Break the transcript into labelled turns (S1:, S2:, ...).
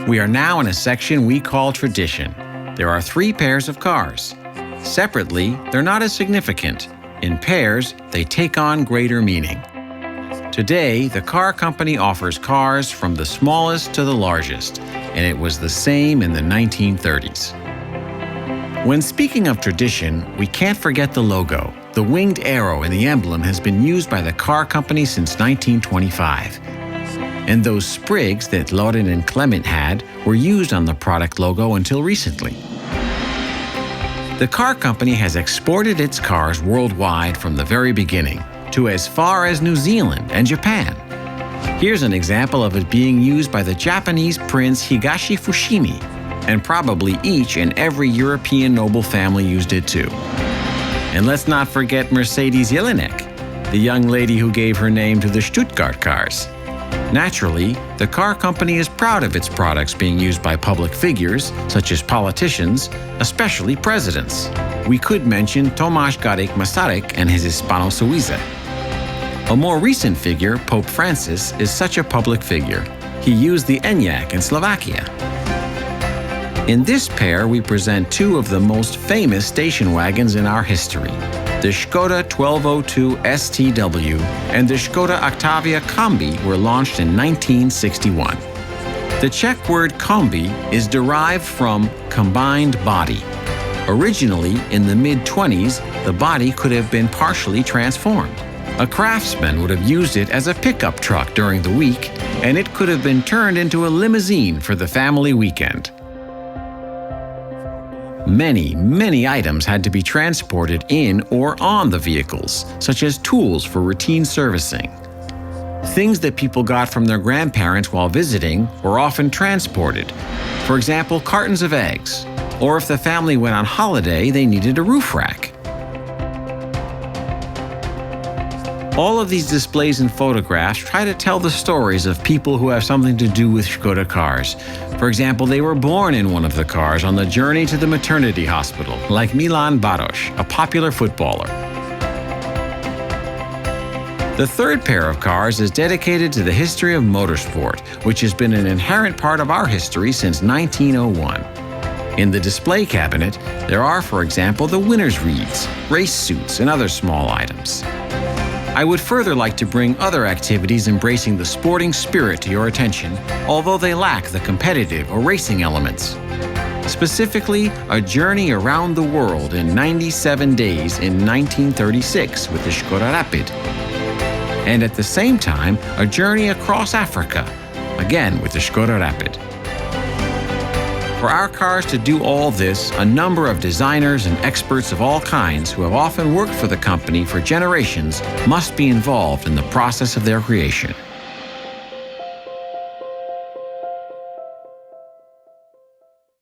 S1: We are now in a section we call tradition. There are 3 pairs of cars. Separately, they're not as significant. In pairs, they take on greater meaning. Today, the car company offers cars from the smallest to the largest, and it was the same in the 1930s. When speaking of tradition, we can't forget the logo. The winged arrow in the emblem has been used by the car company since 1925. And those sprigs that Laurin Klement had were used on the product logo until recently. The car company has exported its cars worldwide from the very beginning, to as far as New Zealand and Japan. Here's an example of it being used by the Japanese Prince Higashi Fushimi, and probably each and every European noble family used it too. And let's not forget Mercedes Jelinek, the young lady who gave her name to the Stuttgart cars. Naturally, the car company is proud of its products being used by public figures, such as politicians, especially presidents. We could mention Tomasz Garik Masaryk and his Hispano-Suiza. A more recent figure, Pope Francis, is such a public figure. He used the Enyaq in Slovakia. In this pair, we present 2 of the most famous station wagons in our history. The ŠKODA 1202 STW and the ŠKODA Octavia Kombi were launched in 1961. The Czech word kombi is derived from combined body. Originally, in the mid-20s, the body could have been partially transformed. A craftsman would have used it as a pickup truck during the week, and it could have been turned into a limousine for the family weekend. Many items had to be transported in or on the vehicles, such as tools for routine servicing. Things that people got from their grandparents while visiting were often transported. For example, cartons of eggs. Or if the family went on holiday, they needed a roof rack. All of these displays and photographs try to tell the stories of people who have something to do with ŠKODA cars. For example, they were born in one of the cars on the journey to the maternity hospital, like Milan Baros, a popular footballer. The 3rd pair of cars is dedicated to the history of motorsport, which has been an inherent part of our history since 1901. In the display cabinet, there are, for example, the winner's wreaths, race suits, and other small items. I would further like to bring other activities embracing the sporting spirit to your attention, although they lack the competitive or racing elements. Specifically, a journey around the world in 97 days in 1936 with the ŠKODA Rapid. And at the same time, a journey across Africa, again with the ŠKODA Rapid. For our cars to do all this, a number of designers and experts of all kinds who have often worked for the company for generations must be involved in the process of their creation.